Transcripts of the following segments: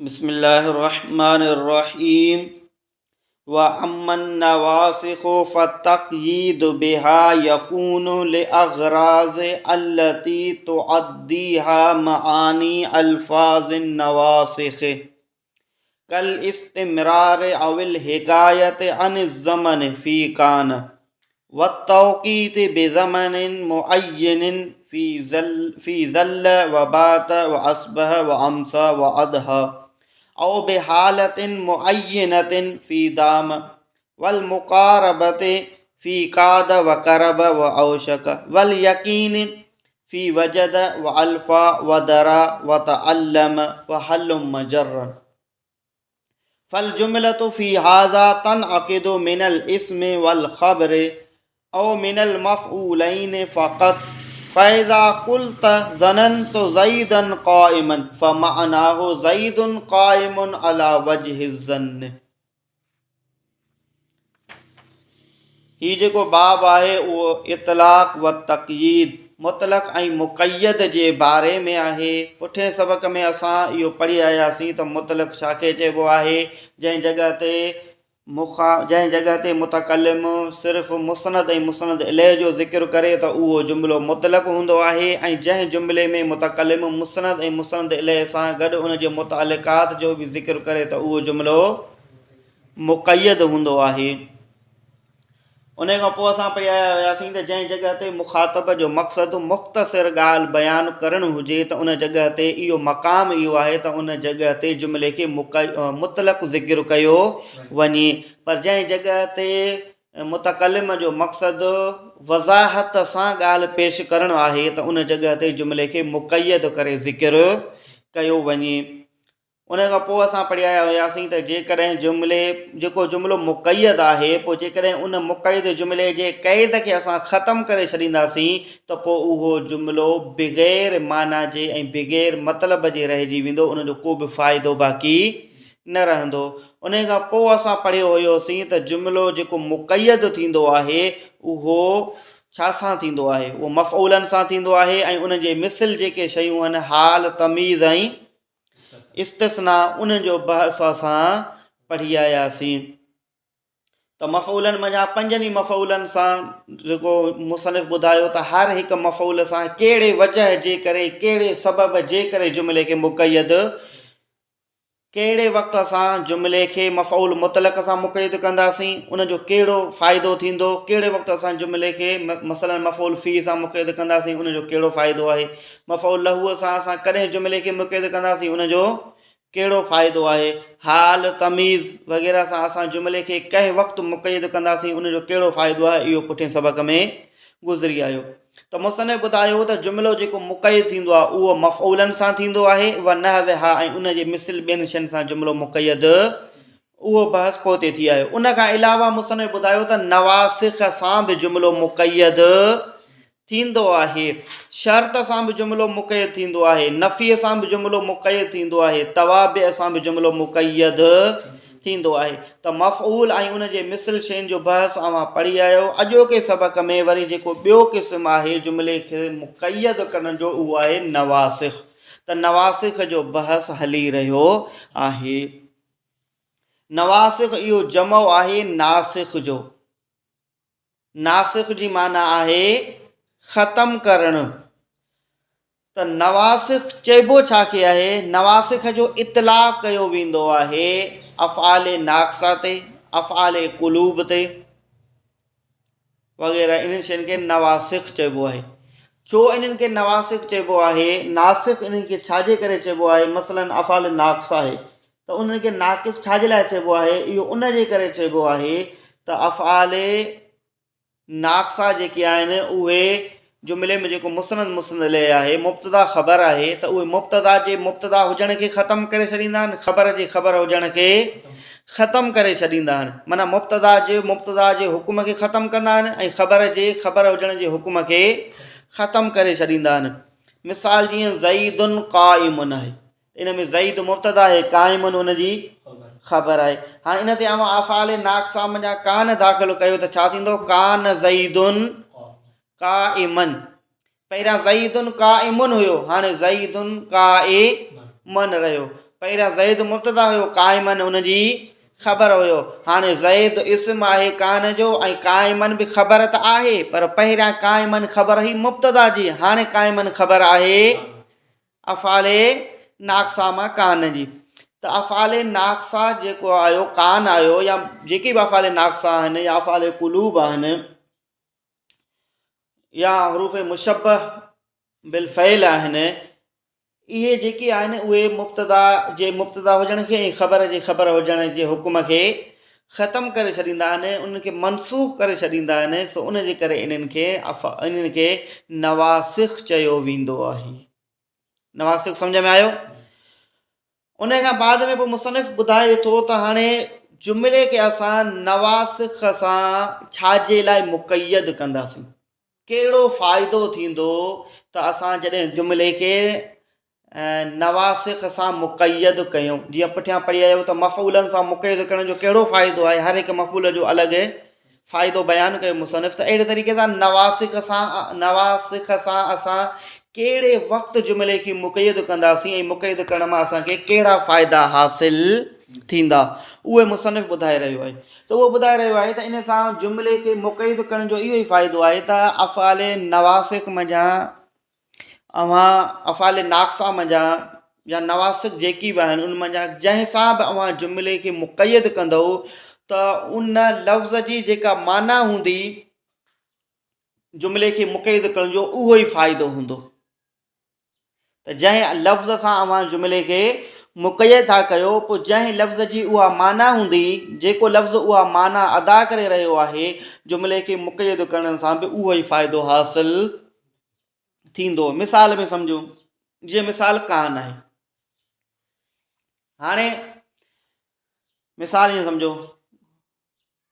بسم اللہ الرحمن الرحیم وَأَمَّا النَّوَاسِخُ فَالتَّقْيِيدُ بِهَا يَكُونُ لِأَغْرَاضِ الَّتِي تُعَدِّيهَا مَعَانِي أَلْفَاظِ النَّوَاسِخِ كَالِاسْتِمْرَارِ أَوِ الْحِكَايَةِ عَنِ الزَّمَنِ فِي كَانَ وَالتَّوْقِيتِ بِزَمَنٍ مُعَيَّنٍ فِي ظَلَّ وَبَاتَ وَأَصْبَحَ وَأَمْسَى وَأَضْحَى او بحالت معینت فی دام والمقاربت فی کاد وقرب واوشک والیقین فی وجد والفا ودرا وتعلم وحل مجر فالجملۃ فی ھذا تنعقد من الاسم والخبر او من المفعولین فقط فَإِذَا قُلْتَ ظَنَنْتُ زَيْدًا قَائِمًا فَمَعْنَاهُ زَيْدٌ قَائِمٌ عَلَى وَجْهِ الظَّنِّ۔ ہی जेको बाब आहे उहो इतलाक़ व तक़यीद मुतलक़ ऐं मुक़यद जे बारे में आहे। पुठिएं सबक़ में असां इहो पढ़ी आयासीं त मुतलक़ छाखे चइबो आहे, जंहिं जॻह ते मुतकल्लिम सिर्फ़ु मुस्नद ऐं मुस्नद इलैह जो ज़िक्र करे त उहो जुमिलो मुतलक़ हूंदो आहे, ऐं जंहिं जुमिले में मुतकल्लिम मुस्नद ऐं मुस्नद इलैह सां गॾु उन जे मुतअल्लिक़ात जो बि ज़िक्र करे त उहो जुमिलो मुक़यद हूंदो आहे। उन खां पोइ असां पढ़ी आया हुआसीं त जंहिं जॻह ते मुख़ातब जो मक़सदु मुख़्तसिर ॻाल्हि बयानु करणु हुजे त उन जॻह ते इहो मक़ाम इहो आहे त उन जॻह ते जुमिले खे मुतलक़ ज़िक्र कयो वञे। पर जंहिं जॻह ते मुतकल्लिम जो मक़सदु वज़ाहत सां ॻाल्हि पेश करणु आहे त उन जॻह ते जुमिले खे मुक़यद करे ज़िक्र कयो वञे। उन खां पोइ असां पढ़ी आया हुआसीं त जेकॾहिं जेको जुमिलो मुक़यद आहे, पोइ जेकॾहिं उन मुक़यद जुमिले जे क़ैद खे असां ख़तमु करे छॾींदासीं त पोइ उहो जुमिलो बग़ैर माना जे ऐं बग़ैर मतिलब जे रहिजी वेंदो, उनजो को बि फ़ाइदो बाक़ी न रहंदो। उन खां पोइ असां पढ़ियो हुयोसीं त जुमिलो जेको मुक़यद थींदो आहे उहो छा सां थींदो आहे, उहो मफ़ऊलनि सां थींदो आहे, ऐं उन जे मिसल जेके शयूं आहिनि हाल, तमीज़ ऐं इस्तिस्ना, उनजो बहस असां पढ़ी आयासीं। त मफ़ऊलनि मञा पंजनि ई मफ़ऊलनि सां जेको मुसनिफ़ ॿुधायो त हर हिकु मफ़ऊल सां कहिड़े वजह जे करे, कहिड़े सबब जे करे जुमिले खे मुक़यद, कहिड़े वक़्तु असां जुमिले खे मफ़ऊल मुतलक़ सां मुक़यद कंदासीं, उनजो कहिड़ो फ़ाइदो थींदो, कहिड़े वक़्तु असां जुमिले खे मसलन मफ़ऊल फ़ी सां मुक़यद कंदासीं, उनजो कहिड़ो फ़ाइदो आहे, मफ़ऊल लहूअ सां असां कॾहिं जुमिले खे मुक़यद कंदासीं, उनजो कहिड़ो फ़ाइदो आहे, हाल, तमीज़ वग़ैरह सां असां जुमिले खे कंहिं वक़्तु मुक़यद कंदासीं, उनजो कहिड़ो फ़ाइदो आहे, इहो पुठिएं सबक़ में गुज़री आयो। त मुसनिफ़ ॿुधायो त जुमिलो जेको मुक़यद थींदो आहे उहो मफ़ऊलनि सां थींदो आहे, व नहविहा, ऐं उन जे मिसल ॿियनि शयुनि सां जुमिलो मुक़यद, उहो बहस पोइ ते थी आयो। उन खां अलावा मुसनिफ़ ॿुधायो त नवासिख़ सां बि जुमिलो मुक़यद थींदो आहे, शर्त सां बि जुमिलो मुक़यद थींदो आहे, नफ़ीअ सां बि जुमिलो मुक़यद थींदो आहे, तवाबे सां बि जुमिलो मुक़यद थींदो आहे। त मफ़ऊल ऐं उन जे मिसल शयुनि जो बहस अवां पढ़ी आयो। अॼोके सबक़ में वरी जेको ॿियो क़िस्म आहे जुमिले खे मुक़यद करण जो, उहो आहे नवासिख़। त नवासिख़ जो बहस हली रहियो आहे। नवासिख़ इहो जमो आहे नासिख़ जो। नासिख़ जी माना आहे ख़तमु करणु। त नवासिख़ चइबो छाखे आहे, नवासिख़ जो इतलाक़ कयो वेंदो आहे अफ़आल नाक़सा ते, अफ़आल क़ुलूब ते वग़ैरह, इन्हनि शयुनि खे नवासिख़ चइबो आहे। छो इन्हनि खे नवासिख़ चइबो आहे, नासिख़ इन्हनि खे छाजे करे चइबो आहे, मसलन अफ़आल नाक़सा आहे त उन्हनि खे नाक़िस छाजे लाइ चइबो आहे, इहो उन जे करे चइबो आहे त अफ़आल नाक़सा जेके आहिनि उहे जुमिले में जेको मुस्नद इलैह आहे, मुब्तदा ख़बर आहे, त उहे मुब्तदा हुजण खे ख़तमु करे छॾींदा आहिनि, ख़बर हुजण खे ख़तमु करे छॾींदा आहिनि। माना मुब्तदा जे हुकुम खे ख़तमु कंदा आहिनि ऐं ख़बर हुजण जे हुकुम खे ख़तमु करे छॾींदा आहिनि। मिसाल जीअं ज़ईदुन क़ाइमुन आहे, इन में ज़ईद मुब्तदा आहे, क़ाइमुन उन जी ख़बर आहे। हाणे इन ते अफ़आल नाक़सा मञा कान दाख़िल कयो त छा थींदो, कान ज़ईदुन क़ाइमन। पहिरियां ज़ईदुन क़ाइमुन हुयो, हाणे ज़ईदुन क़ाइमन रहियो। पहिरियां ज़ैद मुब्तदा हुयो, क़ाइमन उनजी ख़बर हुयो। हाणे ज़ैद इस्म आहे कान जो ऐं क़ाइमन बि ख़बर त आहे, पर पहिरियां क़ाइमन ख़बर हुई मुब्तदा जी, हाणे क़ाइमन ख़बर आहे अफ़ाले नाक़सा मां कान जी। त अफ़ाले नाक़सा जेको आयो कान आयो, या जेकी बि अफ़ाले नाक़सा आहिनि या अफ़ाले क़ुलूब आहिनि या हरूफ़ मुशब्बह बिल फ़इल आहिनि, इहे जेके आहिनि उहे मुब्तदा जे मुब्तदा हुजण खे ऐं ख़बर जे ख़बर हुजण जे हुकुम खे ख़तमु करे छॾींदा आहिनि, उन्हनि खे मनसूख़ करे छॾींदा आहिनि। सो उन जे करे इन्हनि खे नवासिख़ चयो वेंदो आहे। नवासिख़ सम्झ में आयो? उन खां बाद में पोइ मुसनिफ़ ॿुधाए थो त हाणे जुमिले खे असां नवासिख़ सां छाजे लाइ मुक़यद कंदासीं, कहिड़ो फ़ाइदो थींदो त असां जॾहिं जुमिले खे नवासिख़ सां मुक़यद कयूं। जीअं पुठियां पढ़ी आयो त मफ़ूलनि सां मुक़यद करण जो कहिड़ो फ़ाइदो आहे, हर हिकु मफ़ूल जो अलॻि फ़ाइदो बयानु कयो मुसनिफ़। त अहिड़े तरीक़े सां नवासिख़ सां असां कहिड़े वक़्तु जुमिले खे मुक़यद कंदासीं ऐं मुक़यद करण मां असांखे कहिड़ा फ़ाइदा हासिल थींदा, उहे मुसनिफ़ ॿुधाए रहियो आहे। त उहो ॿुधाए रहियो आहे त इन सां जुमिले खे मुक़यद करण जो इहो ई फ़ाइदो आहे त अफ़ाले नवासिख़ मंझां अफ़ाले नाक़सा मंझां या नवासिख़ जेकी बि आहिनि उन मंझां जंहिंसां बि अव्हां जुमिले खे मुक़यद कंदो त उन लफ़्ज़ जी जेका माना हूंदी जुमिले खे मुक़यद करण जो, उहो ई फ़ाइदो हूंदो। त जंहिं लफ़्ज़ सां अव्हां जुमिले खे मुक़यद था कयो, पोइ जंहिं लफ़्ज़ जी उहा माना हूंदी, जेको लफ़्ज़ उहा माना अदा करे रहियो आहे, जुमिले खे मुक़यद करण सां बि उहो ई फ़ाइदो हासिल थींदो। मिसाल में सम्झो, जीअं मिसाल कान आहे। हाणे मिसाल ईअं सम्झो,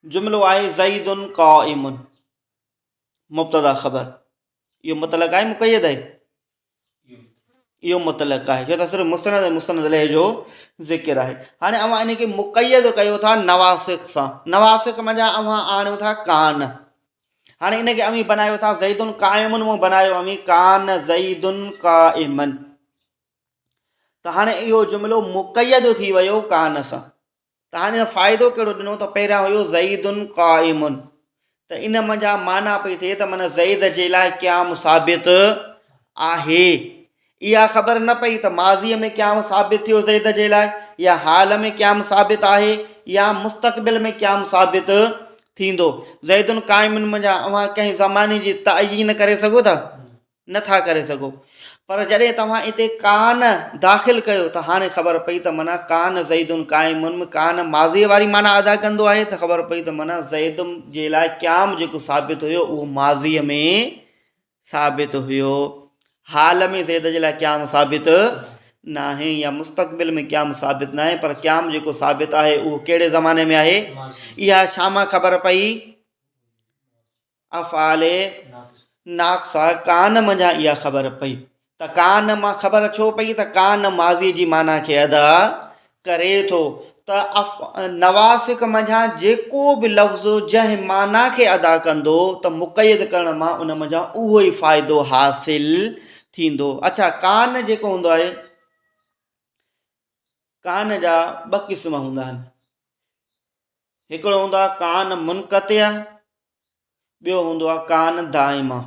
जुमिलो आहे ज़ईदुन क़ाइमुन, मुब्तदा ख़बर, इहो मुतलक़ आहे मुक़यद आहे? इहो मुतलक़ आहे, छो त सिर्फ़ु मुस्नद ऐं मुस्नद इलैहि जो ज़िक्र आहे। हाणे अव्हां इन खे मुक़यद कयो था नवासिख़ सां, नवासिख़ मंझां अव्हां आणियो था कान। हाणे इन खे अवी बनायो था ज़ईदुन क़ाइमुन मां बनायो अवी कान ज़ईदुन क़ाइमन। त हाणे इहो जुमिलो मुक़यद थी वियो कान सां। त हाणे फ़ाइदो कहिड़ो ॾिनो त पहिरियां हुयो ज़ईदुन क़ाइमुन, त इन मंझां माना पई थिए त माना ज़ईद जे लाइ क़याम साबित आहे। इहा ख़बर न पई त माज़ीअ में क़याम साबित थियो ज़ईद जे लाइ, या हाल में क़याम साबित आहे, या मुस्तक़बिल में क़याम साबित थींदो। ज़ईदुन क़ाइमुन मंझां अव्हां कंहिं ज़माने जी तइयीन करे सघो था? नथा करे सघो। पर जॾहिं तव्हां हिते कान दाख़िल कयो त हाणे ख़बर पई त माना कान ज़ईदुन क़ाइमुन में कान माज़ीअ वारी माना अदा कंदो आहे, त ख़बर पई त माना ज़ईद जे लाइ क़याम जेको साबित हुयो उहो माज़ीअ में साबित हुयो, हाल में ज़ईद जे लाइ क़याम साबित न आहे, या मुस्तक़बिल में क़याम साबित न आहे, पर क़याम जेको साबित आहे उहो कहिड़े ज़माने में आहे? इहा छा मां ख़बर पई? अफ़ाले नाक़सा कान मंझां इहा ख़बर पई। त कान मां ख़बर छो पई? त कान माज़ी जी माना खे अदा करे थो। त नवासिख़ मंझां जेको बि लफ़्ज़ जंहिं माना खे अदा कंदो त मुक़यद करण मां उन मंझां उहो ई फ़ाइदो हासिल थींदो। अच्छा, कान जेको हूंदो आहे, कान जा ॿ क़िस्म हूंदा आहिनि। हिकिड़ो हूंदो आहे कान मुनक़तिअ, ॿियो हूंदो आहे कान दाइमा।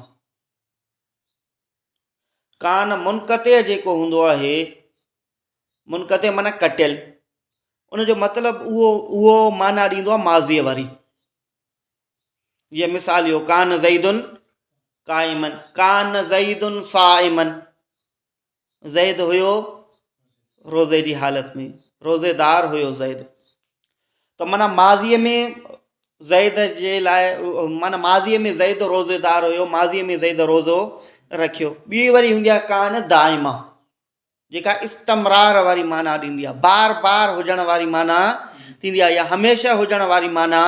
कान मुनक़तिअ जेको हूंदो आहे, मुनक़तिअ माना कटियल, उनजो मतिलबु उहो माना ॾींदो आहे माज़ीअ वारी। जीअं मिसाल इहो, कान ज़ईदुन क़ाइमन, कान ज़ईदुन साइमन, ज़ैद हुयो रोज़े जी हालत में, रोज़ेदार हुयो ज़ैद। त माना माज़ीअ में ज़ैद जे लाइ, माना माज़ीअ में ज़ैद रोज़ेदार हुयो, माज़ीअ में ज़ैद रोज़ो रखियो। ॿी वरी हूंदी आहे कान दाइमा, जेका इस्तमरार वारी माना ॾींदी आहे, बार बार हुजण वारी माना थींदी आहे, या हमेशह हुजण वारी माना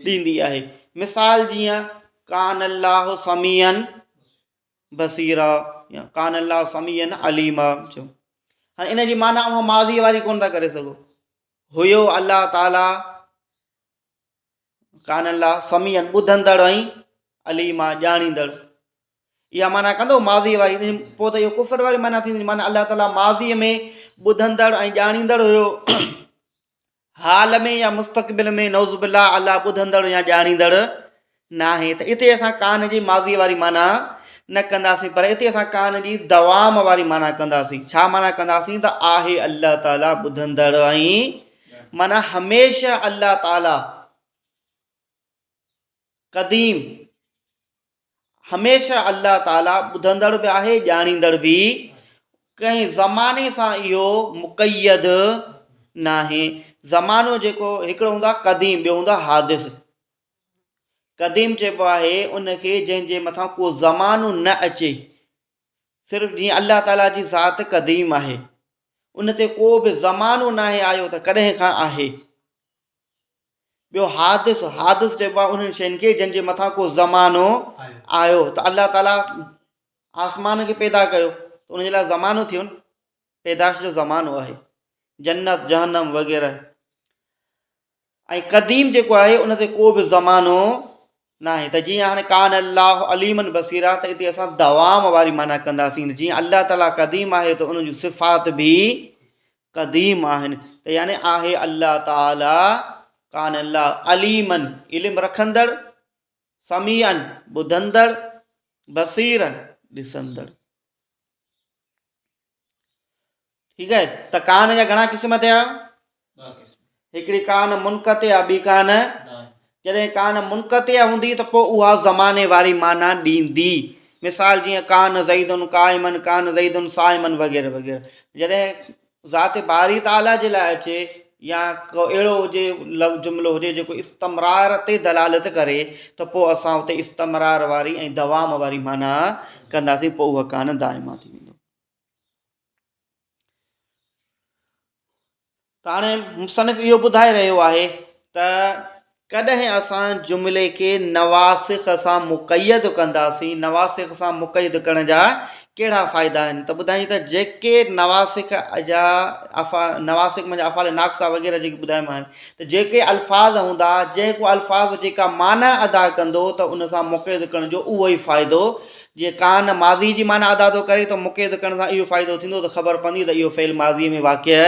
ॾींदी आहे। मिसाल जीअं कान अल्लाह समीअन बसीरा, या कान अल्लाह समीअन अलीमा। हाणे इन जी माना अव्हां माज़ीअ वारी कोन था करे सघो। हुयो अल्लाह ताला कान अल्लाह समीअन ॿुधंदड़ ऐं अलीमा ॼाणींदड़, इहा माना कंदो माज़ीअ वारी। पोइ त इहो कुफ़र वारी माना थींदी। माना अल्लाह ताला माज़ीअ में ॿुधंदड़ ऐं ॼाणींदड़ हुयो हाल में या मुस्तक़बिल में नौज़ बिल्ला अलाह ॿुधंदड़ या ॼाणींदड़ न आहे। त इते असां कान जी माज़ीअ वारी माना न कंदासीं, पर हिते असां कान जी दवाम वारी माना कंदासीं। छा माना कंदासीं? त आहे अल्लाह ताला ॿुधंदड़ ऐं माना हमेशह अल्लाह ताला क़दीम, हमेशह अल्लाह ताला ॿुधंदड़ बि आहे ॼाणींदड़ बि, कंहिं ज़माने सां इहो मुक़यद न आहे। ज़मानो जेको हिकिड़ो हूंदो आहे क़दीम, ॿियो हूंदो आहे हादिस। क़दीम चइबो आहे उनखे जंहिंजे मथां को ज़मानो न अचे, सिर्फ़ु जीअं अल्लाह ताला जी ज़ात क़दीम आहे, उन ते को बि ज़मानो न आहे आयो त कॾहिं खां आहे। ॿियो हादिस, हादिस चइबो आहे उन्हनि शयुनि खे जंहिंजे मथां को ज़मानो आयो। त अल्लाह ताला आसमान खे पैदा कयो त उनजे लाइ ज़मानो थियो न, पैदाश जो ज़मानो आहे, जन्नत जहन्नम वग़ैरह। ऐं क़दीम जेको आहे उन ते को बि ज़मानो न आहे। त जीअं हाणे कान अल्लाह अलीमन बसीरा, त हिते असां दवाम वारी माना कंदासीं। जीअं अल्लाह ताला क़दीम आहे त उन जूं सिफ़ात बि क़दीम आहिनि। त यानी आहे अल्लाह ताला कान अल्लाह अलीमन, इल्म रखंदड़, समीअन ॿुधंदड़, बसीरन ॾिसंदड़। ठीकु आहे। त कान जा घणा क़िस्म थिया? हिकिड़ी कान मुनक़तिआ, ॿी कान। जॾहिं कान मुनक़तिआ हूंदी त पोइ उहा ज़माने वारी माना ॾींदी। मिसाल जीअं कान ज़ईदुन क़ाइमन, कान ज़ईदुन साइमन वग़ैरह वग़ैरह। जॾहिं ज़ात बारी ताला जे लाइ अचे या को अहिड़ो हुजे जुमिलो हुजे जेको इस्तमरार ते दलालत करे, त पोइ असां उते इस्तमरार वारी ऐं दवाम वारी माना कंदासीं, पोइ उहा कान दाइमा थी वेंदो। त हाणे मुसनिफ़ इहो ॿुधाए रहियो आहे त कॾहिं असां जुमिले खे नवासिख़ सां मुक़यद कंदासीं। नवासिख़ सां मुक़यद करण जा कहिड़ा फ़ाइदा आहिनि? त ॿुधायूं त जेके नवासिख़ जा नवासिख़ में अफ़ाल नाक़सा वग़ैरह जेके ॿुधायां आहिनि, त जेके अल्फाज़ हूंदा, जेको अल्फाज़ जेका माना अदा कंदो, त उन सां मुक़यद करण जो उहो ई फ़ाइदो। जीअं कान माज़ी जी माना अदा थो करे, त मुक़यद करण सां इहो फ़ाइदो थींदो त ख़बर पवंदी त इहो फ़ेल माज़ीअ में वाक़िअ।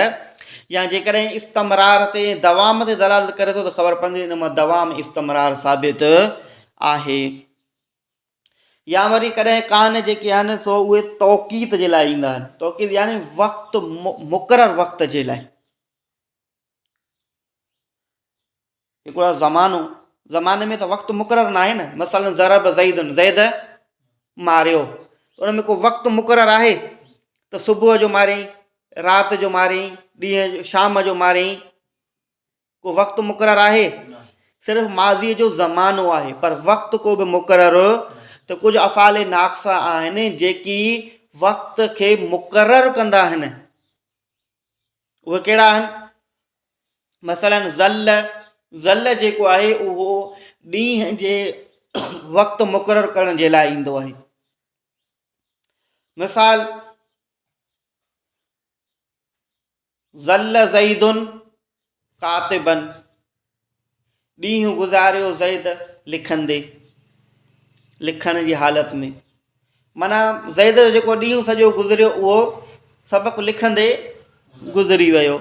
या जेकॾहिं इस्तमरार ते दवाम ते दलालत करे थो त ख़बर पवंदी इन मां दवाम इस्तमरार साबित आहे। या वरी कॾहिं कान जेके आहिनि सो उहे तौक़ीत जे लाइ ईंदा आहिनि। तौक़ीत यानी वक़्तु, मुक़ररु वक़्त जे लाइ। हिकिड़ो ज़मानो, ज़माने में त वक़्तु मुक़ररु न आहे न। मसलन ज़रब ज़ईदुन, ज़ैद मारियो, त उन में को वक़्तु मुक़ररु आहे त सुबुह जो मारियईं, राति जो मारियईं, ॾींहं जो शाम जो मारियईं, को वक़्तु मुक़ररु आहे? सिर्फ़ु माज़ीअ जो ज़मानो आहे, पर वक़्तु को बि मुक़ररु। त कुझु अफ़ाल नाक़सा आहिनि जेकी वक़्त खे मुक़ररु कंदा आहिनि। उहे कहिड़ा आहिनि? मसलन ज़ल जेको आहे उहो ॾींहं जे वक़्तु मुक़ररु करण जे लाइ ईंदो आहे। मिसाल ज़ल ज़ईदुन कातिबन, ॾींहुं गुज़ारियो ज़ैद लिखंदे, लिखण जी हालत में। माना ज़ैद जो जेको ॾींहुं सॼो गुज़रियो उहो सबक़ु लिखंदे गुज़री वियो।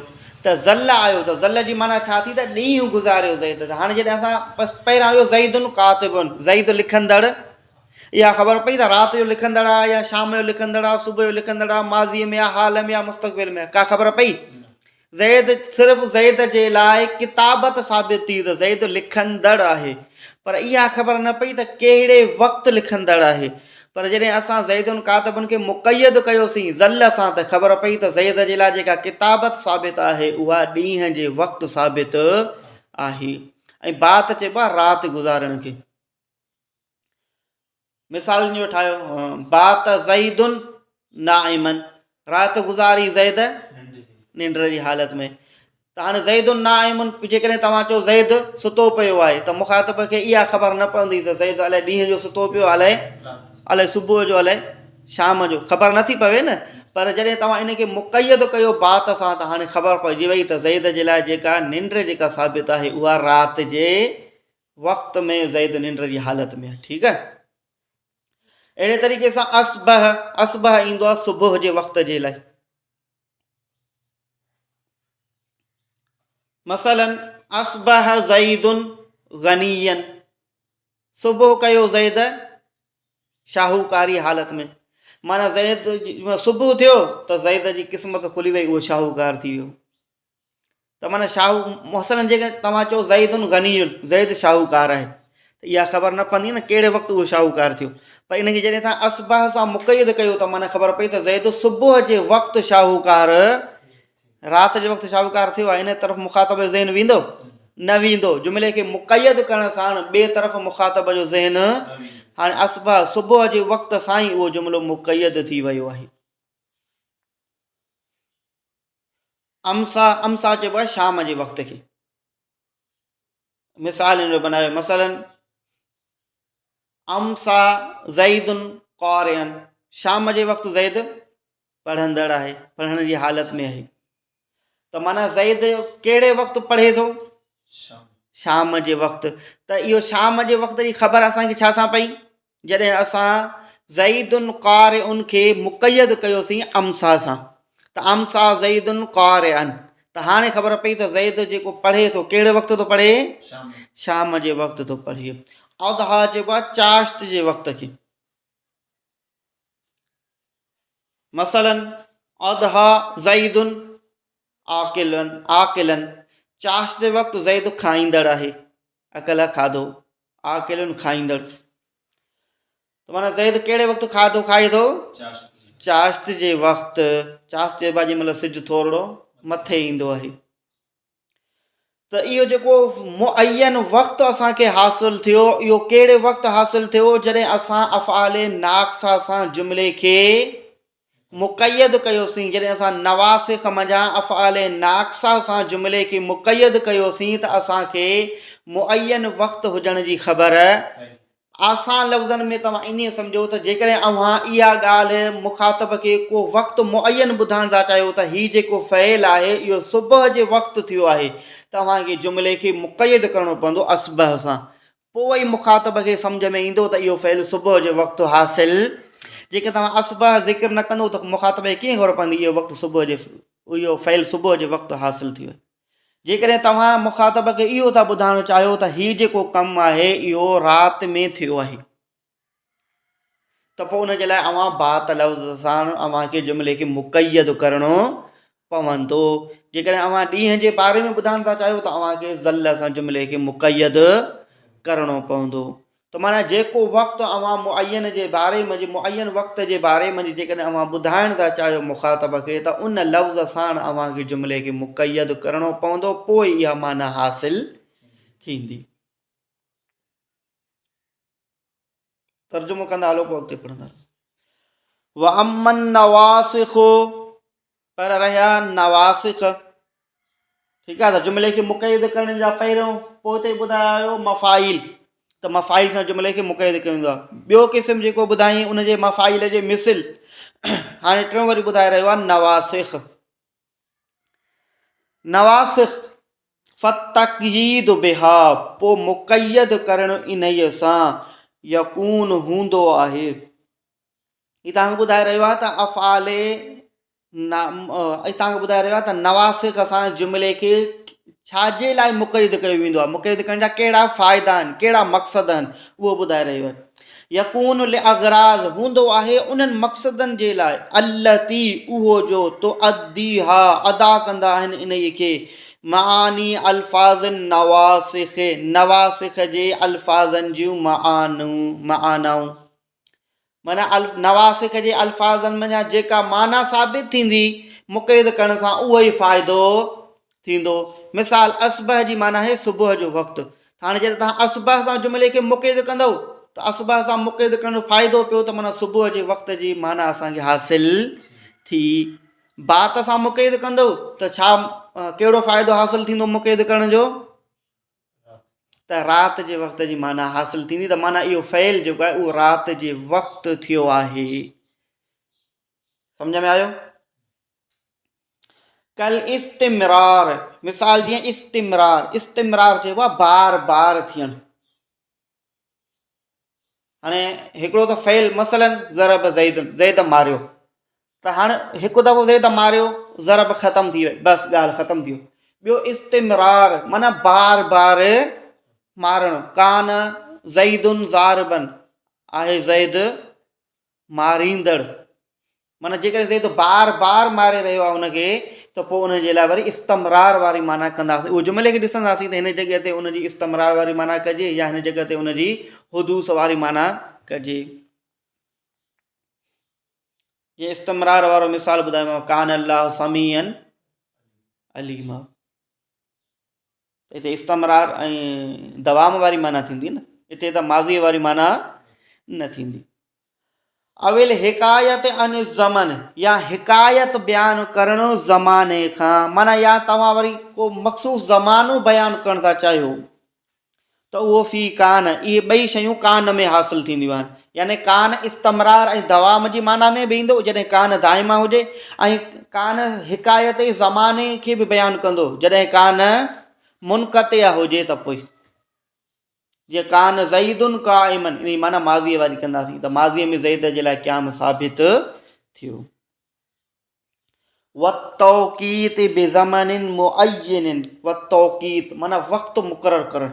त ज़ल आयो, त ज़ल जी माना छा थी? त ॾींहुं गुज़ारियो ज़ैद। त हाणे जॾहिं असां बसि पहिरियां हुयो ज़ईदुन कातिबुन, ज़ैद लिखंदड़, इहा ख़बर पई त राति जो लिखंदड़ आहे या शाम जो लिखंदड़ आहे, सुबुह जो लिखंदड़ आहे, माज़ीअ में आहे, हाल में आहे, मुस्तक़बिल में आहे, का ख़बर पई? ज़ैद, सिर्फ़ु ज़ैद जे लाइ किताबत साबित थी त ज़ैद लिखंदड़ आहे, पर इहा ख़बर न पई त कहिड़े वक़्तु लिखंदड़ आहे। पर जॾहिं असां ज़ैदुन कातिबुन खे मुक़यद कयोसीं ज़ल सां, त ख़बर पई त ज़ैद जे लाइ जेका किताबत साबित आहे उहा ॾींहं जे वक़्तु साबित आहे। ऐं बात चइबो आहे राति गुज़ारण खे। मिसाल जो ठाहियो, बात ज़ईदुन नाइमन, राति गुज़ारी ज़ैद निंड जी हालत में। त हाणे ज़ैदुन नाइमुन, जेकॾहिं तव्हां चओ ज़ैद सुतो पियो आहे, त मुख़ातिब खे इहा ख़बर न पवंदी त ज़ैद अलाए ॾींहं जो सुतो पियो, अलाए सुबुह जो, अलाए शाम जो, ख़बर नथी पवे न। पर जॾहिं तव्हां इनखे मुक़यद कयो बात सां, त हाणे ख़बर पइजी वई त ज़ैद जे लाइ जेका निंड जेका साबित आहे उहा राति जे वक़्त में ज़ैद निंड जी हालत में आहे। ठीकु आहे। अहिड़े तरीक़े सां असबह ईंदो आहे सुबुह जे वक़्त जे लाइ। मसलन असबह ज़ईदुन गनीयन, सुबुह कयो ज़ैद शाहूकारी हालत में, माना ज़ैद सुबुह थियो त ज़ैद जी क़िस्मत खुली वई, उहो शाहूकार थी वियो। त माना मसलन जेके तव्हां चओ ज़ईदुन गनीयुन, ज़ैद शाहूकार आहे, त इहा ख़बर न पवंदी न कहिड़े वक़्तु उहो शाहूकार थियो। पर इनखे जॾहिं तव्हां असबाह सां मुक़यद कयो त माना ख़बर पई त ज़ैद सुबुह जे वक़्तु शाहूकार, राति जे वक़्तु शाहूकार थियो आहे। इन तरफ़ मुखातब जो ज़हन वेंदो न वेंदो। जुमिले खे मुक़यद करण सां ॿिए तरफ़ मुखातब जो ज़हन, हाणे असबाह सुबुह जे वक़्त सां ई उहो जुमिलो मुक़यद थी वियो आहे। अमसा, अमसा चइबो आहे शाम जे वक़्त खे। मिसाल इन जो बनायो, मसलन अमसा ज़ईदुन क़ारिअन, शाम जे वक़्तु ज़ैद पढ़ंदड़ आहे, पढ़ण जी हालत में आहे। त माना ज़ैद कहिड़े वक़्तु पढ़े थो? शाम जे वक़्तु। त इहो शाम जे वक़्त जी ख़बर असांखे छा सां पई? जॾहिं असां ज़ईदुन क़ारिउन खे मुक़यद कयोसीं अमसा सां, त अमसा ज़ईदुन क़ारिअन, त हाणे ख़बर पई त ज़ैद जेको पढ़े थो कहिड़े वक़्तु थो पढ़े? शाम जे वक़्तु थो पढ़े। अदहा चइबो आहे चाश्त जे वक़्त खे। मसलन अदहा ज़ईदुन आकिलन, आकिलन, चाश्त जे वक़्तु ज़ैद खाईंदड़ आहे, अकल खाधो, आकिलन खाईंदड़। त माना ज़ैद कहिड़े वक़्तु खाधो खाए थो? चाश्त जे वक़्तु। चाश्त जे बाजी मतिलबु सिजु थोरो मथे ईंदो आहे। त इहो जेको मुअयन वक़्तु असांखे हासिलु थियो, इहो कहिड़े वक़्तु हासिलु थियो? जॾहिं असां अफ़आले नाक़सा सां जुमिले खे मुक़यद कयोसीं, जॾहिं असां नवासिख मंझां अफ़आले नाक़सा सां जुमिले खे मुक़यद कयोसीं त असांखे मुअयन वक़्तु हुजण जी ख़बर। आसान लफ़्ज़नि में तव्हां ईअं सम्झो त जेकॾहिं अव्हां इहा ॻाल्हि मुखातब खे को वक़्तु मुअयन ॿुधाइण था चाहियो त हीउ जेको फ़इल आहे इहो सुबुह जे वक़्तु थियो आहे, तव्हांखे जुमिले खे मुक़यद करिणो पवंदो असबह सां, पोइ ई मुखातब खे सम्झ में ईंदो त इहो फ़इल सुबुह जे वक़्तु हासिल। जेके तव्हां असबह ज़िक्र न कंदो त मुखातब खे कीअं ख़बर पवंदी इहो वक़्तु सुबुह जे, इहो फ़इल सुबुह जे वक़्तु हासिलु थी वियो। जेकॾहिं तव्हां मुखातब खे इहो था ॿुधाइणु चाहियो त हीउ जेको कमु आहे इहो राति में थियो आहे, त पोइ उनजे लाइ अव्हां बात लफ़्ज़ सां अव्हांखे जुमिले खे मुक़यद करिणो पवंदो। जेकॾहिं अव्हां ॾींहं जे बारे में ॿुधाइण था चाहियो त अव्हांखे ज़ल सां जुमिले खे मुक़यद करिणो पवंदो। त माना जेको वक़्तु अव्हां मुअयन जे बारे में, मुअयन वक़्त जे बारे में जेकॾहिं अव्हां ॿुधाइण था चाहियो मुखातब खे, त उन लफ़्ज़ सां अव्हांखे जुमिले खे मुक़यद करिणो पवंदो, पोइ इहा माना हासिल थींदी। तर्जुमो कंदा हलो, पोइ अॻिते पढ़ंदा। व अमन नवासिख, पर रहिया नवासिख, ठीकु आहे। त जुमिले खे मुक़यद करण जा पहिरियों पोइ ते ॿुधायो मफ़ाइल, त मफ़ाइल सां जुमिले खे मुक़यद कयो वेंदो आहे। ॿियो क़िस्म जेको ॿुधाई उनजे मफ़ाइल जे मिसिल, हाणे टियों वरी ॿुधाए रहियो आहे नवासिख। नवासिख फ़तक़यीद बिहा, पोइ मुक़यद करणु इन्हीअ सां यकून हूंदो आहे। ही तव्हांखे ॿुधाए रहियो आहे त अफ़आले तव्हांखे ॿुधाए रहियो आहे त नवासिख सां जुमिले खे छाजे लाइ मुक़यद कयो वेंदो आहे, मुक़यद करण जा कहिड़ा फ़ाइदा आहिनि, कहिड़ा मक़सद आहिनि, उहो ॿुधाए रहियो आहे। यकून लिअग़राज़, हूंदो आहे उन्हनि मक़सदनि जे लाइ, अल्लती, उहो जो, तो अद्दीहा, अदा कंदा आहिनि इन्हीअ खे, मानी अल्फाज़न नवासिख, नवासिख जे अल्फाज़नि जूं मानाऊं, माना नवासिख जे अल्फाज़नि में जेका माना साबित थींदी मुक़यद करण सां, उहो ई फ़ाइदो थींदो। मिसाल असबह जी माना आहे सुबुह जो वक़्तु। हाणे जॾहिं तव्हां असबह सां जुमिले खे मुक़यद कंदव त असबह सां मुक़यद करण जो फ़ाइदो पियो त माना सुबुह जे वक़्त जी माना असांखे हासिल थी। बात सां मुक़यद कंदव त छा कहिड़ो फ़ाइदो हासिल थींदो मुक़यद करण जो? त राति जे वक़्त जी माना हासिल थींदी। त माना इहो फ़इल जेको आहे उहो राति जे वक़्तु थियो आहे। सम्झ में आयो? कल इस्तिमरार, मिसाल जीअं इस्तिमरार, इस्तिमरार चइबो आहे बार बार थियणु। हाणे हिकिड़ो त फ़इल, मसलन ज़रब ज़ैदुन, ज़ैद मारियो, त हाणे हिकु दफ़ो ज़ैद मारियो, ज़रब ख़तमु थी वई, बसि ॻाल्हि ख़तमु थी वियो। ॿियो इस्तिमरार माना बार बार मारणु, कान ज़ईदुन ज़ारिबन आहे ज़ैद मारींदड़, माना जेकॾहिं ज़ैद बार बार मारे रहियो आहे हुनखे त पोइ उनजे लाइ वरी इस्तमरार वारी माना कंदासीं। उहो जुमिले खे ॾिसंदासीं त हिन जॻह ते उनजी इस्तमरार वारी माना कजे या हिन जॻह ते उनजी हुदूस वारी माना कजे। जीअं इस्तमरार वारो मिसाल ॿुधायोमांव, कान अल्लाह समीअन अलीमा, हिते इस्तमरार ऐं दवाम वारी माना थींदी न, हिते त माज़ीअ वारी माना न थींदी। अविल हिकायत अन ज़मन, या हिकायत बयानु करणु ज़माने खां, माना या तव्हां वरी को मख़सूस ज़मानो बयानु करणु था चाहियो त उहो फ़ी कान, इहे ॿई शयूं कान में हासिलु थींदियूं आहिनि। यानी कान इस्तमरार ऐं दवाम जी माना में बि ईंदो जॾहिं कान दाइमा हुजे, ऐं कान हिकायत ज़माने खे बि बयानु कंदो जॾहिं कान मुनक़तिया हुजे त पोइ। जीअं कान ज़ईदुन क़ाइमन, इन माना माज़ीअ वारी कंदासीं त माज़ीअ में ज़ैद जे लाइ क़याम साबित थियो। वतौक़ीत बिज़मनिन मुअय्यनिन, वतौक़ीत माना वक़्तु मुक़ररु करणु,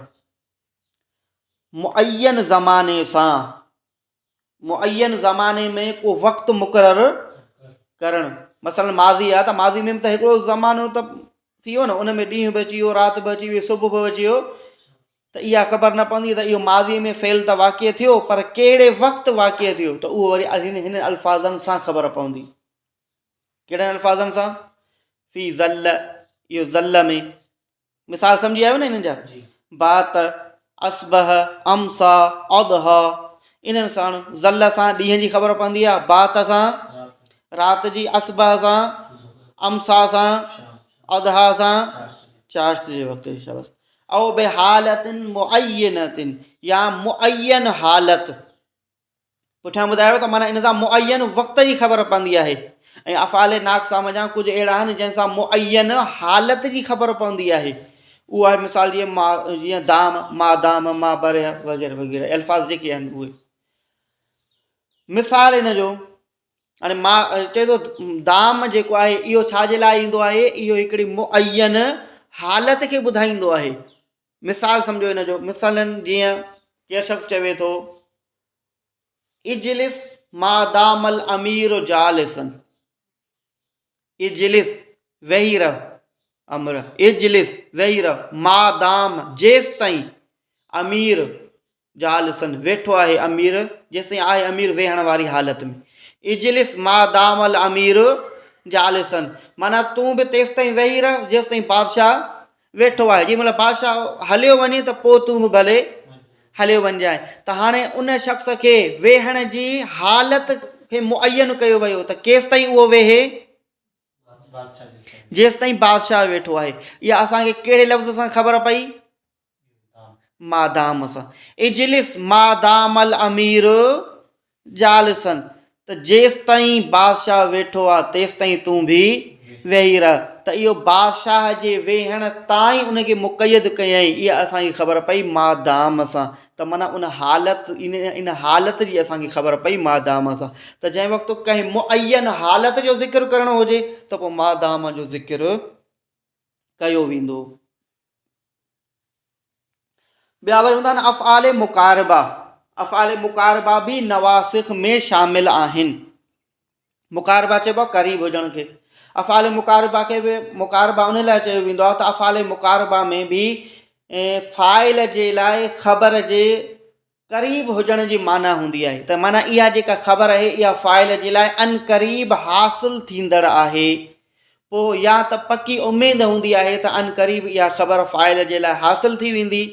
मुअय्यन ज़माने सां, मुअय्यन ज़माने में को वक़्तु मुक़ररु करणु। मसलन माज़ी आहे त माज़ी में त हिकिड़ो ज़मानो त थी वियो न, उन में ॾींहुं बि अची वियो, राति बि अची वई, सुबुह बि अची वियो, त इहा ख़बर न पवंदी त इहो माज़ी में फ़ेल त वाक़िअ थियो, पर कहिड़े वक़्तु वाक़िअ थियो त उहो वरी हिन अल्फाज़नि सां ख़बर पवंदी। कहिड़नि अल्फाज़नि सां? फ़ी ज़ल्ल, इहो ज़ल्ल में मिसाल सम्झी आयो न हिननि जा, बात, असबह, अमसा, अदहा, इन्हनि सां ज़ल्ल सां ॾींहं जी ख़बर पवंदी आहे, बात सां राति जी, असबह सां, अमसा सां, अदहा सां चाश्त जे वक़्त जी। शाबाश। औ बे हालतिन मुअय्यनतिन, या मुअय्यन हालत, पुठियां ॿुधायो त माना इन सां मुअय्यन वक़्त जी ख़बर पवंदी आहे। ऐं अफ़ाले नाक़सा जा कुझु अहिड़ा आहिनि जंहिंसां मुअय्यन हालत जी ख़बर पवंदी आहे। उहा आहे मिसाल जीअं जीअं दाम, मा दाम, मा बर वग़ैरह वग़ैरह अल्फाज़ जेके आहिनि उहे। मिसाल इन जो हाणे मां चए थो दाम जेको आहे इहो छाजे लाइ ईंदो आहे, इहो हिकिड़ी मुअय्यन हालत खे ॿुधाईंदो आहे। मिसाल सम्झो हिन जो, मिसालनि जीअं केरु शख़्स चवे थो इजलिस मा दामल अमीर जालिसन, इजलिस वेही रह, अमर इजलिस वेही रह, मा दाम जेसि ताईं, अमीर जालिसन वेठो आहे, अमीर जेसि ताईं आहे अमीर वेहण वारी हालत में। इजलिस मा दामल अमीर जालिसन, माना तूं बि तेसि ताईं वेही रह जेसि ताईं बादशाह वेठो आहे। जेमहिल बादशाह हलियो वञे त पोइ तूं बि भले हलियो वञजांइ। त हाणे उन शख़्स खे वेहण जी हालत खे मुअय्यन कयो वियो त केसि ताईं उहो वेहे, जेसि ताईं बादशाह वेठो आहे। इहा असांखे कहिड़े लफ़्ज़ सां ख़बर पई? मादाम सां। इजलिस मादामल अमीर जालिसन, त जेसि ताईं बादशाह वेठो आहे तेसि ताईं तूं बि वेही रह। त इहो बादशाह जे वेहण ताईं उनखे मुक़यद कयईं, इहा असांखे ख़बर पई मादाम सां। त माना उन हालत इन हालत जी असांखे ख़बर पई मादाम सां। त जंहिं वक़्तु कंहिं मुअय्यन हालत जो ज़िक्र करणो हुजे त पोइ मादाम जो ज़िक्र कयो वेंदो। ॿिया वरी हूंदा आहिनि अफ़आले मुक़ारबा। अफ़आले मुक़ारबा बि नवासिख़ में शामिल आहिनि। मुक़ारबा चइबो आहे क़रीब हुजण खे। अफ़आले मुक़ारबा खे बि मुक़ारबा उन लाइ चयो वेंदो आहे त अफ़आले मुक़ारबा में बि फ़ाइल जे लाइ ख़बर जे क़रीब हुजण जी माना हूंदी आहे। त माना इहा जेका ख़बर आहे इहा फ़ाइल जे लाइ अन क़रीब हासिलु थींदड़ आहे। पोइ या त पकी उमेदु हूंदी आहे त अन क़रीब इहा ख़बर फ़ाइल जे लाइ हासिलु थी वेंदी,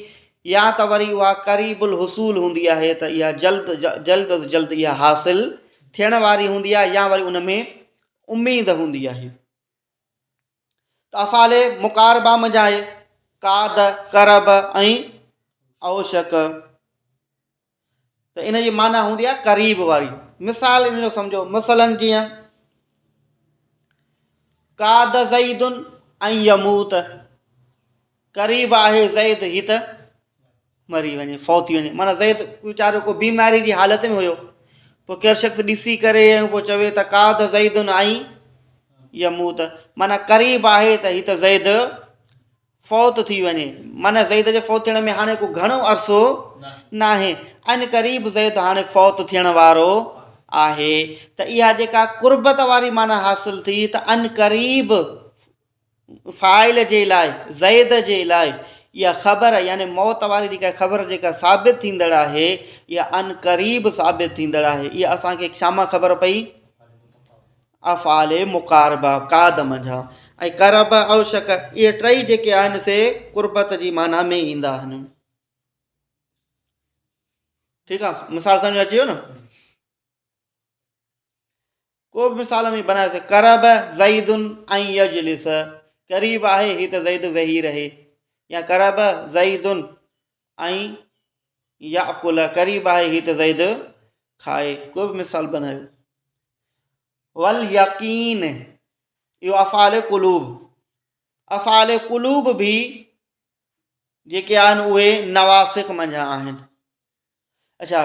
या त वरी उहा क़रीबुल हुसूल हूंदी आहे त इहा जल्द जल्द इहा हासिलु थियण वारी हूंदी आहे, या वरी उन में उमेद हूंदी आहे। त अफ़ाले मुक़ारबा में आहे काद, करब ऐं औशक। त इन जी माना हूंदी आहे क़रीब वारी। मिसाल इन जो सम्झो, मसलन जीअं काद ज़ईदुन ऐं यमूत, क़रीब आहे ज़ैद ही त मरी वञे, फौत थी वञे। माना ज़ैद वीचारो को बीमारी जी हालत में हुयो, पोइ केरु शख़्स ॾिसी करे ऐं पोइ चवे त काद ज़ईदुन ऐं यमूत, माना क़रीब आहे त ही त ज़ैद फ़ौत थी वञे, माना ज़ैद जे फ़ौत थियण में हाणे को घणो अरसो न आहे, अन क़रीब ज़ैद हाणे फ़ौत थियण वारो आहे। त इहा जेका कुर्बत वारी माना हासिल थी, त अन क़रीब फ़ाइल जे लाइ ज़ैद जे लाइ इहा ख़बर यानी मौत वारी जेका ख़बर जेका साबित थींदड़ आहे, इहा अन क़रीब साबित थींदड़ आहे। इहा असांखे छा मां ख़बर पई? अफ़ाले मुक़ारबा कादम जा ऐं करब औशक, इहे टई जेके आहिनि से कुर्बत जी माना में ईंदा आहिनि। ठीकु आहे, मिसाल सम्झ अची वियो न? को बि मिसाल में बनाए सघे, करब ज़ैदुन ऐं यजलिस, क़रीब आहे हीअ त ज़ैद वेही रहे, या करब ज़ैदुन ऐं याकुल, क़रीब आहे हीअ त ज़ैद खाए, को बि मिसाल बनायो। वल यकीन, इहो अफ़ाल कुलूब, अफ़ाल कुलूब बि जेके आहिनि उहे नवासिख़ मंझां आहिनि। अच्छा,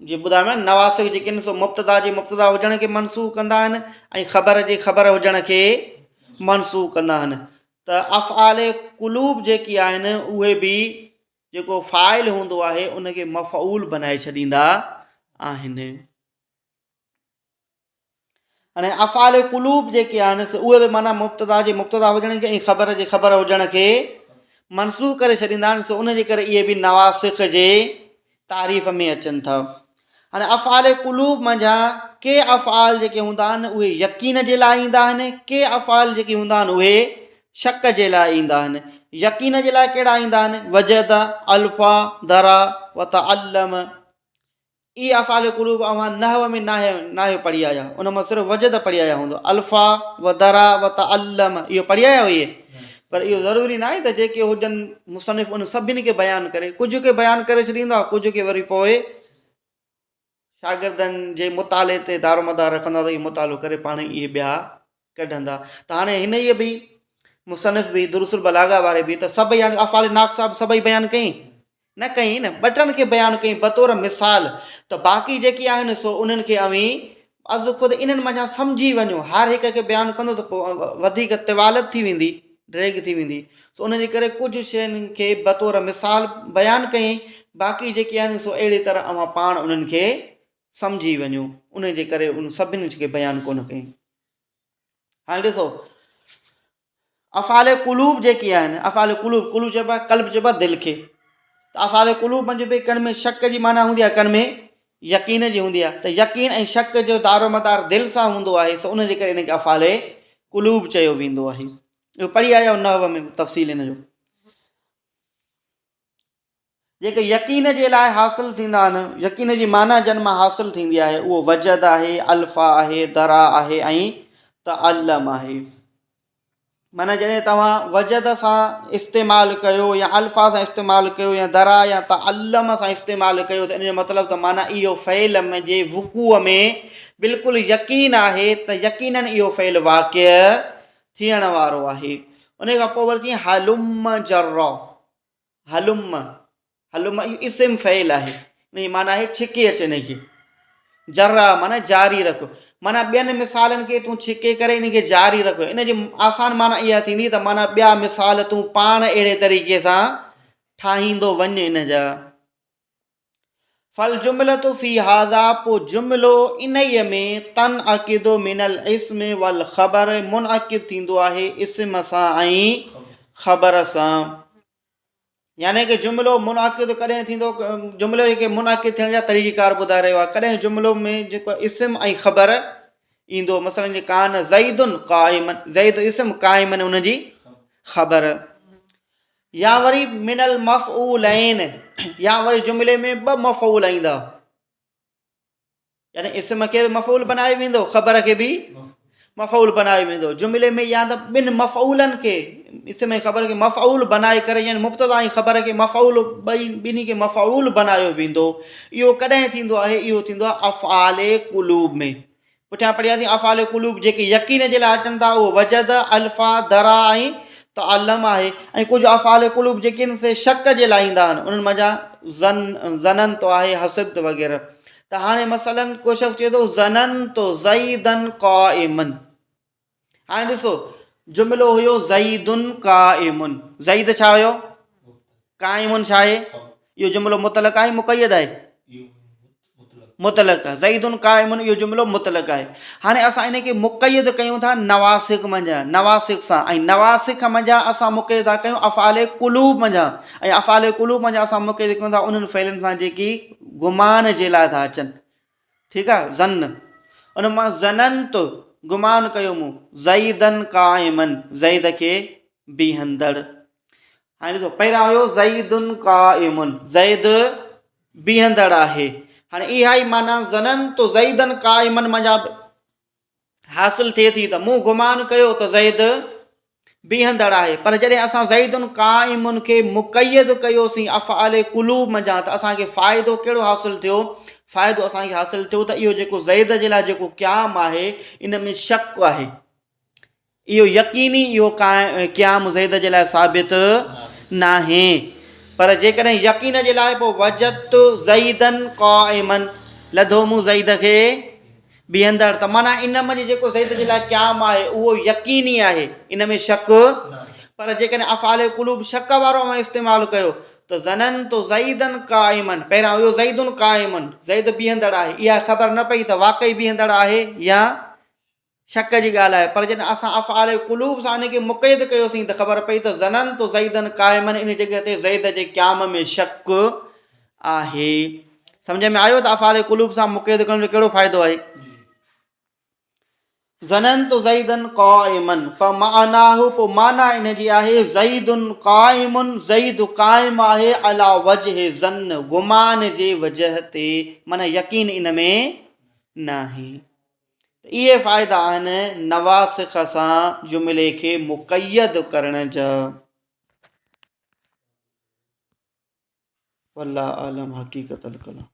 जीअं ॿुधायो न, नवासिख़ जेके आहिनि सो मुब्तदा जे मुब्तदा हुजण खे मनसूख़ कंदा आहिनि ऐं ख़बर जे ख़बर हुजण खे मनसूख़ कंदा आहिनि। त अफ़आल कुलूब जेकी आहिनि उहे बि जेको फ़ाइल हूंदो आहे उनखे मफ़ऊल बनाए छॾींदा आहिनि। हाणे अफ़आल कुलूब जेके आहिनि उहे बि माना मुब्तदा जे मुब्तदा हुजण खे ऐं ख़बर जे ख़बर हुजण खे मनसूख़ करे छॾींदा आहिनि, सो उनजे करे इहे बि नवासिख़ जे तारीफ़ में अचनि था। हाणे अफ़आल कुलूब मंझां के अफ़आल जेके हूंदा आहिनि उहे यकीन जे लाइ ईंदा आहिनि, के अफ़आल जेके हूंदा आहिनि उहे शक जे लाइ ईंदा आहिनि। यकीन जे लाइ कहिड़ा ईंदा आहिनि? वजद, अल्फा, दरा व तअल्लम, इहे अफ़आल कुलूब अवां नहव में नाहे पढ़ी आया, उन मां सिर्फ़ु वजद पढ़ी आया हूंदो। अल्फा व दरा व तअल्लम इहो पढ़ी आया हुई, पर इहो ज़रूरी न आहे त जेके हुजनि मुसनिफ़ उन सभिनी खे बयानु करे, कुझु खे बयानु करे छॾींदो आहे, कुझु खे वरी पोइ शागिर्दनि जे मुताले ते दारोमदार रखंदा त इहो मुतालो करे पाण इहे ॿिया कढंदा। त हाणे हिन ई बि मुसनिफ़ बि दुरुसुल बलागा वारे बि त सभई हाणे अफ़आल नाक़सा सभई बयानु कई न कई न, ॿ खे बयानु कई बतौर मिसाल, त बाक़ी जेके आहिनि सो उन्हनि खे अवी अज़ ख़ुदि इन्हनि मञा सम्झी वञो, हर हिक खे बयानु कंदो त पोइ वधीक तिवालत थी वेंदी, ड्रैग थी वेंदी, सो उनजे करे कुझु शयुनि खे बतौर मिसाल बयानु कयईं, बाक़ी जेके आहिनि सो अहिड़ी तरह अवां पाण उन्हनि खे सम्झी वञो, उन जे करे उन सभिनी खे बयानु कोन कयईं। हाणे ॾिसो अफ़आल कुलूब जेके आहिनि, अफ़आल कुलूब, कुलूब चइबो आहे क़ल्ब चइबो आहे दिलि खे, त अफ़आल कुलूब मंझि बि कण में शक जी माना हूंदी आहे, कण में यकीन जी हूंदी आहे, त यकीन ऐं शक जो दारोमदार दिलि सां हूंदो आहे, सो उनजे करे इनखे अफ़आल कुलूब चयो वेंदो आहे। इहो पढ़ी आया नहव में तफ़सील हिन जो। जेके यकीन जे लाइ हासिल थींदा आहिनि, यकीन जी माना जन मां हासिल थींदी आहे, उहो वजद आहे, अल्फा आहे, दरा आहे ऐं तअल्लम आहे। माना जॾहिं तव्हां वजद सां इस्तेमालु कयो या अल्फा सां इस्तेमालु कयो या दरा या तअल्लम सां इस्तेमालु कयो, त इन जो मतिलबु त माना इहो फ़इल में जे वक़ूअ में बिल्कुलु यकीन आहे त यकीनन इहो फ़इल वाक़िअ थियण वारो आहे। उन खां पोइ वरी जीअं हलुम जर्रा, हलुम, हलुम इहो इस्म फ़इल आहे, इन जी माना आहे छिके अच हिनखे, जर्रा माना जारी रखो, माना ॿियनि मिसालनि खे तूं छिके करे इनखे जारी रखो, इन जी आसान माना इहा थींदी त माना ॿिया मिसाल तूं पाण अहिड़े तरीक़े सां ठाहींदो वञ इन जा। फल जुमिलतु फ़ी हाज़ा, पोइ जुमिलो इन ई में तन अक़िदो मिनल इस्म वल ख़बर, मुनअक़िद थींदो आहे इस्म सां ऐं ख़बर सां। यानी कि जुमिलो मुनअक़िद कॾहिं थींदो, जुमिले खे मुनअक़िद थियण जा तरीक़ेकार ॿुधाए रहियो आहे। कॾहिं जुमिलो में जेको इस्म ऐं ख़बर ईंदो, मसलन जे कान ज़ैदुन क़ाइमन, ज़ैद इस्म क़ाइमन उनजी ख़बर, या वरी मिनल मफ़ऊलैन, या वरी जुमिले में ॿ मफ़ऊल ईंदा, यानी इस्म खे मफ़ऊल बनाए वेंदो, ख़बर खे बि मफ़ऊल बनाए वेंदो। जुमिले में या त ॿिनि मफ़ऊलनि खे, इस्म ऐं ख़बर खे मफ़ऊल बनाए करे, यानी मुब्तदा ऐं ख़बर खे मफ़ऊल ॿिनी खे मफ़ऊल बनायो वेंदो। इहो कॾहिं थींदो आहे? इहो थींदो आहे अफ़आल कुलूब में। पुठियां पढ़ियासीं अफ़आल कुलूब जेके यकीन जे लाइ अचनि था, उहो वजद, अल्फा, दरा ऐं तअल्लम आहे। ऐं कुझु अफ़आल कुलूब जेके आहिनि से शक जे लाइ ईंदा आहिनि, उन्हनि मञा ज़नन तो आहे, हसिब वग़ैरह। त हाणे मसलन को शख़्स चए थो ज़नन तो ज़ैदन क़ाइमन, हाणे ॾिसो जुमिलो हुयो ज़ईदुन क़ाइमुन। ज़ईद छा हुयो? क़ाइमुन छा आहे? इहो जुमिलो मुतलक़ आहे मुक़य्यद आहे? मुतलक़ आहे। ज़ईदुन क़ाइमुन इहो जुमिलो मुतलक़ आहे। हाणे असां इन खे मुक़य्यद कयूं था नवासिक मंझां, नवासिक सां, ऐं नवासिक मंझां असां मुक़य्यद था कयूं अफ़आले क़ुलूब मंझां, ऐं अफ़आले क़ुलूब मंझां असां मुक़य्यद कयूं था उन्हनि फ़इलनि सां जेकी गुमान जे लाइ था अचनि। ठीकु आहे? ज़न, उन मां ज़ननतु गुमान कयो मूं, ज़ईदन क़ाइमन ज़ईद खे बीहंदड़। हाणे ॾिसो पहिरियां हुयो ज़ईदुन क़ाइमुन, ज़ईद बीहंदड़ आहे। हाणे इहा ई माना ज़ननतु ज़ईदन क़ाइमन मंझां हासिल थिए थी त मूं गुमान कयो त ज़ईद बीहंदड़ आहे। पर जॾहिं असां ज़ईदुन क़ाइमुन खे मुक़य्यद कयोसीं अफ़आले क़ुलूब मंझां त असांखे फ़ाइदो कहिड़ो हासिल थियो? फ़ाइदो असांखे हासिल थियो त इहो जेको ज़ईद जे लाइ जेको क़याम आहे इन में शक आहे, इहो यकीनी इहो क़याम ज़ईद जे लाइ साबित नाहे। पर जेकॾहिं यकीन जे लाइ पोइ वजत ज़ईदन क़ाइमन, लधो मूं ज़ईद खे बीहंदड़, त माना इन में जेको ज़ईद जे लाइ क़याम आहे उहो यकीनी आहे, इन में शक। पर जेकॾहिं अफ़आले क़ुलूब शक वारो में इस्तेमालु कयो त ज़ननतु ज़ईदन क़ाइमन, पहिरियां हुयो ज़ईदुन क़ाइमन, ज़ईद बीहंदड़ आहे, इहा ख़बर न पई त वाक़ई बीहंदड़ आहे या शक जी ॻाल्हि आहे। पर जॾहिं असां अफ़आले क़ुलूब सां इन खे मुक़य्यद कयोसीं त ख़बर पई त ज़ननतु ज़ईदन क़ाइमन, इन जॻह ते ज़ईद जे क़याम में शक आहे। सम्झ में आयो त अफ़आले क़ुलूब सां मुक़य्यद करण जो कहिड़ो फ़ाइदो आहे? ज़ननतु ज़ईदन क़ाइमन फ़मानाहु, पोइ माना इन जी आहे ज़ईदुन क़ाइमुन, ज़ईद क़ाइम आहे अला वजह ज़न, गुमान जे वजह ते, माना यकीन इन में न आहे। इहे फ़ाइदा आहिनि नवासिख सां जुमिले खे मुक़य्यद करण जा। वल्लाहु आलम हक़ीक़तल कलाम।